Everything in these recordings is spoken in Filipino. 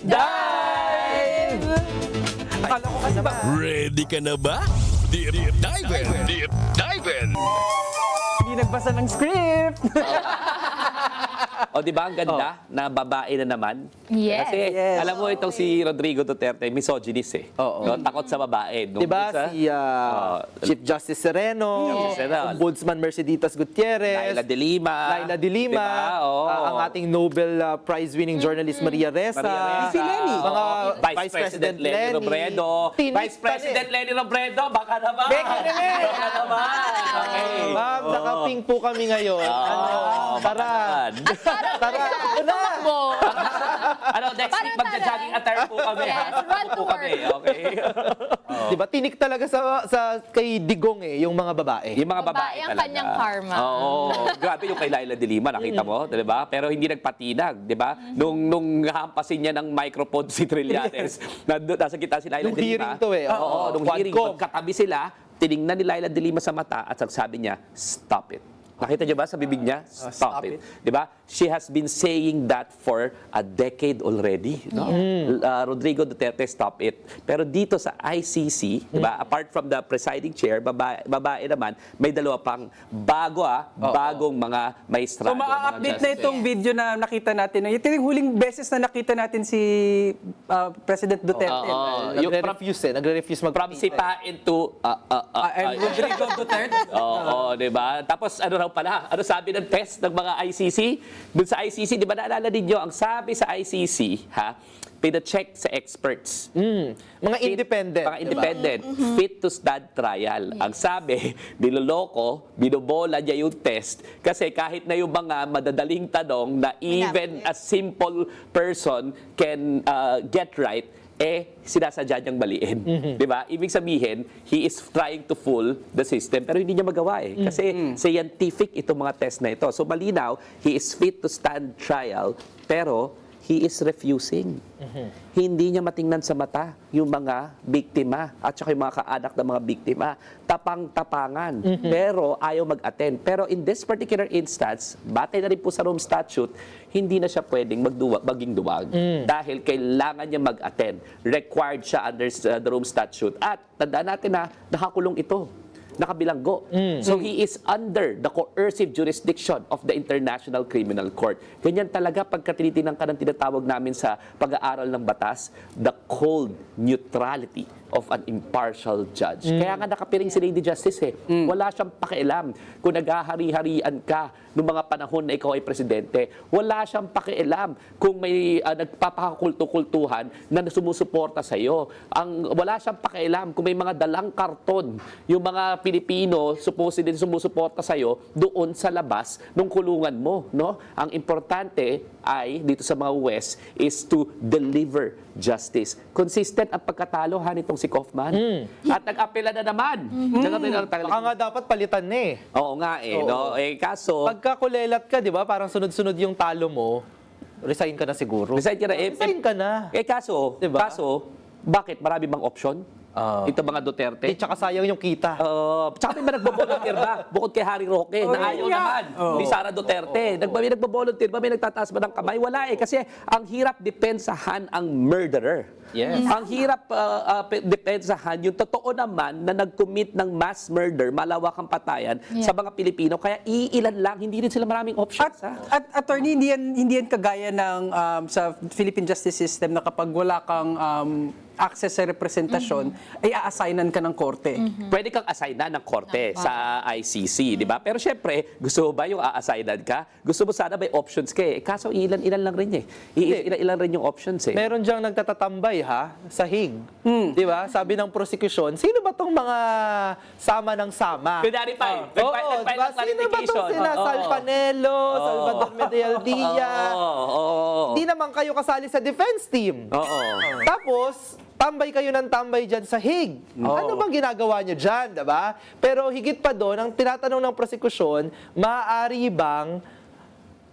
Dive! Akala ko kasi ba? Ready ka na ba? Deep Dive! Deep Dive! Hindi nagbasa ng script. O, di ba ang ganda na babae na naman? Yes. Kasi Yes. alam mo itong si Rodrigo Duterte, misogynist eh. Oo. No, takot sa babae. Nung Diba isa, si Chief Justice Sereno, Justice Sereno. Ombudsman Merceditas Gutierrez, Laila de Lima. Laila de Lima, Diba? Oo. ang ating Nobel Prize-winning journalist Maria Ressa, Maria Ressa. Si Lenny. mga Vice President Lenny Robredo. Vice President Lenny Robredo, baka naman. Baka naman. Okay. Ma'am, nakaping po kami ngayon. Tara. Tara. Tumakbo. Ano, next week Parang magja-jogging attire po kami. Yes, ha? run to Po kami, okay? Diba, tinik talaga sa kay Digong yung mga babae. Yung mga babae Babae ang talaga. kanyang karma. Oo. Grabe yung kay Laila de Lima, nakita mo, di ba? Pero hindi nagpatinag, di ba? Nung hampasin niya ng microphone si Trillanes, nasa kita si Laila Nung de Lima. hearing to eh. Oo, nung hearing, Quadcom. magkatabi sila, tiningnan ni Laila de Lima sa mata at sabi niya, stop it. Nakita niyo ba sa bibig niya? Stop it. Di ba? She has been saying that for a decade already. No? Rodrigo Duterte, stop it. Pero dito sa ICC, di ba? Apart from the presiding chair, babae naman, may dalawa pang bagong mga maestrado. So, maa-update mga na itong video na nakita natin. Ito yung huling beses na nakita natin si President Duterte. Nagre-refuse From sipain to And Rodrigo Duterte. Oo, di ba? Tapos ano raw pala, ano sabi ng test ng mga ICC? Doon sa ICC, di ba naalala ninyo, ang sabi sa ICC, pina-check sa experts. Mga independent. Mga independent, fit to stand trial. Ang sabi, niloloko, binobola niya yung test kasi kahit na yung mga madadaling tanong na even a simple person can get right, sinasadya niyang maliin. Di ba? Ibig sabihin, he is trying to fool the system pero hindi niya magawa eh. Kasi scientific itong mga test na ito. So malinaw, he is fit to stand trial pero he is refusing. Hindi niya matingnan sa mata yung mga biktima at saka yung mga kaanak ng mga biktima. Tapang-tapangan. Pero ayaw mag-attend. Pero in this particular instance, batay na rin po sa Rome Statute, hindi na siya pwedeng maging duwag. Dahil kailangan niya mag-attend. Required siya under the Rome Statute. At tandaan natin na nakakulong ito. Nakabilanggo. So he is under the coercive jurisdiction of the International Criminal Court. Ganyan talaga pagka tinitingnan ka ng tinatawag namin sa pag-aaral ng batas, the cold neutrality of an impartial judge. Kaya nga nakapiring si Lady Justice eh. Wala siyang pakialam kung naghahari-harian ka noong mga panahon na ikaw ay presidente. Wala siyang pakialam kung may nagpapakakulto-kultuhan na sumusuporta sa iyo. Wala siyang pakialam kung may mga dalang karton yung mga Pilipino supposedly sumusuporta sa iyo doon sa labas ng kulungan mo, no? Ang importante ay dito sa mga West is to deliver justice. Consistent ang pagkatalo nitong si Kaufman. At nag-apela na naman. Baka nga dapat palitan na eh. Oo nga eh, no? Kaso Pagka kulelat ka, di ba, parang sunod-sunod yung talo mo, resign ka na siguro. resign ka na. Resign ka na. Kaso, Diba? bakit? Marami bang option? Ito mga Duterte? Tsaka sayang yung kita. Tsaka may nagbo-volunteer ba? Bukod kay Harry Roque, na ayaw naman ni Sara Duterte. May nagbo-volunteer ba? May nagtataas ba ng kamay? Wala eh. Kasi ang hirap depensahan ang murderer. Yes. Ang hirap depensahan yung totoo naman na nag-commit ng mass murder, malawakang patayan sa mga Pilipino. Kaya iilan lang, hindi rin sila maraming options. At attorney, hindi yan kagaya ng sa Philippine Justice System na kapag wala kang access sa representasyon, ay a-assignan ka ng korte. Pwede kang assignan ng korte sa ICC, di ba? Pero syempre, gusto mo ba yung a-assignan ka? Gusto mo sana may options ka eh. Kaso ilan lang rin eh. Ilan rin yung options eh. Meron diyang nagtatatambay sa Hague. Di ba? Sabi ng prosecution, sino ba tong mga sama ng sama? Pinarify. Oo, diba? Sino ba itong sina Sal Panelo, Salvador Medel Dia? Hindi naman kayo kasali sa defense team. Tapos, tambay kayo ng tambay dyan sa Hague. Ano bang ginagawa nyo dyan, diba? Pero higit pa doon, ang tinatanong ng prosecution, maaari bang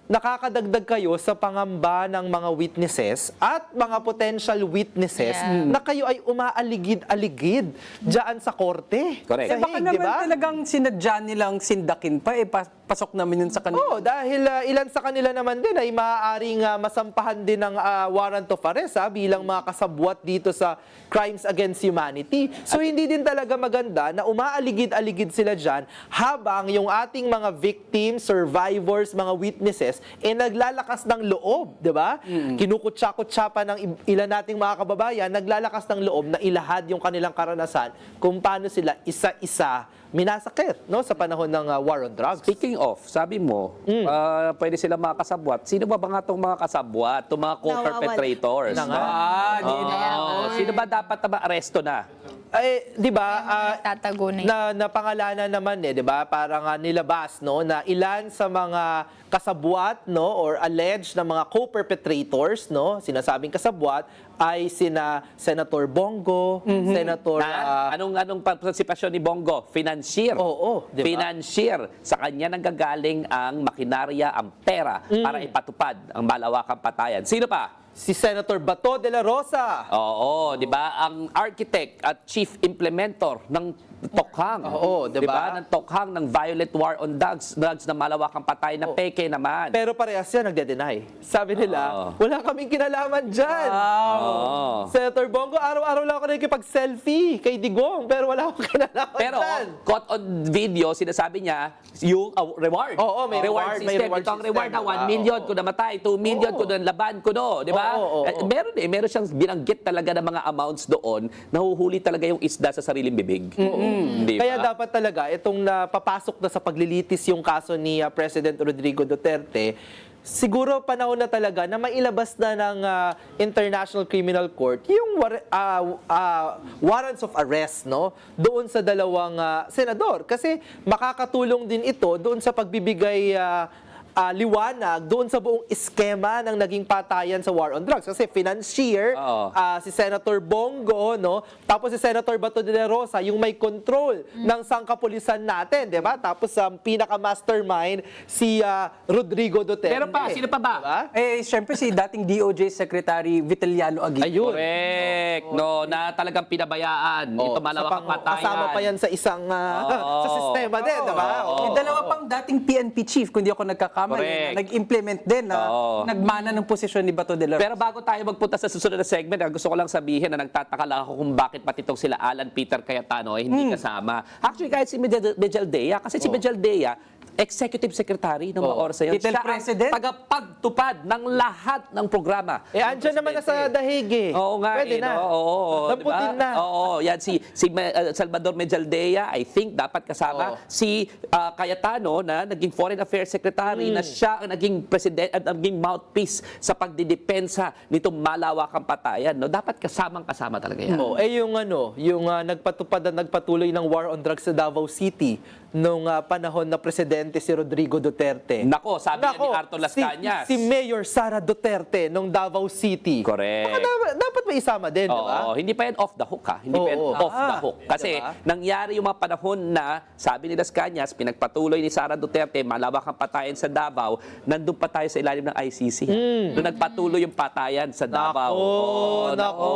nakakadagdag kayo sa pangamba ng mga witnesses at mga potential witnesses Yeah. na kayo ay umaaligid-aligid dyan sa korte. Correct. Sa Baka Hague, naman di ba? talagang sinadya nilang sindakin pa, pasok naman yun sa kanila. Oo, dahil ilan sa kanila naman din ay maaaring masampahan din ng warrant of arrest bilang mga kasabwat dito sa crimes against humanity. So hindi din talaga maganda na umaaligid-aligid sila dyan habang yung ating mga victims, survivors, mga witnesses, naglalakas ng loob, di ba? Kinukutsa-kutsa pa ng ilan nating mga kababayan, naglalakas ng loob na ilahad yung kanilang karanasan kung paano sila isa-isa minasakit no, sa panahon ng war on drugs. Speaking of, sabi mo, pwede sila mga kasabwat. Sino ba nga itong mga kasabwat, itong mga co-perpetrators? Na nga. Sino ba dapat na ma-aresto na? Eh, 'di ba? Tatago na yun. Na pangalanan naman 'di ba? Parang nilabas no na ilan sa mga kasabwat no or alleged na mga co-perpetrators no, sinasabing kasabwat ay sina Senator Bongo, Senator Anong partisipasyon ni Bongo? Financier. Oo, di ba? Financier. Sa kanya nanggagaling ang makinarya, ang pera para ipatupad ang malawakang patayan. Sino pa? si Senator Bato de la Rosa. Oo, 'di ba? Ang architect at chief implementor ng Tokhang. Oo, 'di ba? Ng Tokhang ng violent war on drugs na malawakang patay na peke naman. Pero parehas yan nagde-deny. Sabi nila, wala kaming kinalaman dyan. Oo. Senator Bongo, araw-araw lang ako nakikipag-selfie kay Digong, pero wala akong kinalaman Pero dyan. caught on video, sinasabi niya, yung reward. Oo, may reward Ito ang system, reward na diba? 1 million ko namatay, 2 million Oo. ko na laban ko no, di ba? Oo. Meron siyang binanggit talaga ng mga amounts doon, nahuhuli talaga yung isda sa sariling bibig. Di ba? Kaya dapat talaga, itong napapasok na sa paglilitis yung kaso ni President Rodrigo Duterte, siguro panahon na talaga na mailabas na ng International Criminal Court yung warrants of arrest no doon sa dalawang senador kasi makakatulong din ito doon sa pagbibigay liwanag doon sa buong eskema ng naging patayan sa war on drugs. Kasi financier, Oo. si Senator Bongo, no? Tapos si Senator Bato de la Rosa, yung may control ng sangkapulisan natin, di ba? Tapos ang pinaka-mastermind, si Rodrigo Duterte. Pero pa, sino pa ba? Diba? Syempre si dating DOJ Secretary Vitaliano Aguirre. Ayun. Correct. No, na talagang pinabayaan. Ito malawakang patayan. Kasama pa yan sa isang sa sistema din, di ba? Oo. May dalawa pang dating PNP chief, kung di ako nagkakamali, Correct. na nag-implement din, na Oo. nagmana ng posisyon ni Bato de la Rosa. Pero bago tayo magpunta sa susunod na segment, gusto ko lang sabihin na nagtataka lang ako kung bakit pati itong sila Alan Peter Cayetano ay hindi kasama. Actually, kahit si Mejaldea, kasi si Mejaldea, Executive Secretary ng mga oras na yun. Title Siya President. ang tagapagtupad ng lahat ng programa. Andyan naman na sa dahig eh. Oo nga. Pwede na. Oo, Lamputin diba? na. Oo, yan si Salvador Mejaldea, I think dapat kasama. Si Cayetano na naging Foreign Affairs Secretary na siya ang naging president at naging mouthpiece sa pagdidepensa nitong malawakang patayan. No, dapat kasamang-kasama talaga yan. Oh, yung nagpatupad at nagpatuloy ng war on drugs sa Davao City nung panahon na presidente si Rodrigo Duterte. Nako, sabi ni Arthur Las Cañas. Si Mayor Sara Duterte nung Davao City. Correct. Baka dapat may isama din, di ba? Oo, hindi pa yan off the hook ha. Hindi pa yan Oo. off the hook. Kasi Diba? nangyari yung mga panahon na, sabi ni Las Cañas, pinagpatuloy ni Sara Duterte, malawak ang patayan sa Davao, nandun pa tayo sa ilalim ng ICC. Doon nagpatuloy yung patayan sa Davao. Nako.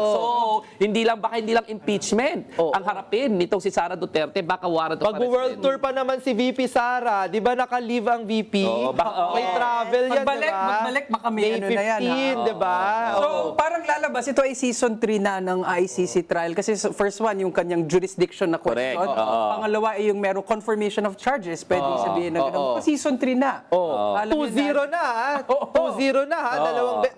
So, hindi lang impeachment ang harapin nitong si Sara Duterte, baka warrant of arrest Mag-world din. tour pa naman si VP Sara. Di ba naka-leave ang VP? Oo, May travel yan, Magbalik, di ba? magbalik, baka may May ano na yan, ha? 15, di ba? So, parang lalabas, ito ay season 3 na ng ICC trial. Kasi first one, yung kanyang jurisdiction na Correct. question. Oo. Pangalawa ay yung merong confirmation of charges. Pwede sabihin na gano'n. Season 3 na. Alam niyo 2-0 na, ha? 2-0 na, ha?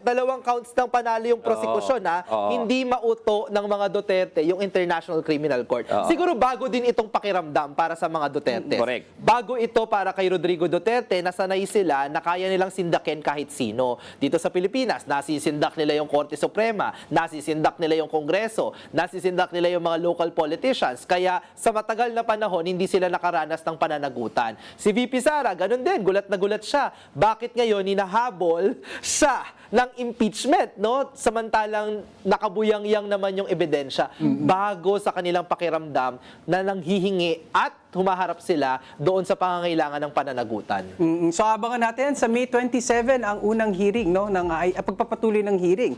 Dalawang counts ng panalo yung prosecution, ha? Hindi mauto ng mga Duterte yung International Criminal Court. Siguro bago din itong pakiramdam para sa mga Duterte. Correct. Bago ito para kay Rodrigo Duterte, nasanay sila na kaya nilang sindakin kahit sino. Dito sa Pilipinas, nasisindak nila yung Korte Suprema. Suprema, nasisindak nila yung Kongreso, nasisindak nila yung mga local politicians. Kaya sa matagal na panahon, hindi sila nakaranas ng pananagutan. Si VP Sara, ganun din, gulat na gulat siya. Bakit ngayon hinahabol siya ng impeachment, no? Samantalang nakabuyang-yang naman yung ebidensya bago sa kanilang pakiramdam na nanghihingi at humaharap sila doon sa pangangailangan ng pananagutan. So abangan natin sa May 27 ang unang hearing, no, ng pagpapatuloy ng hearing.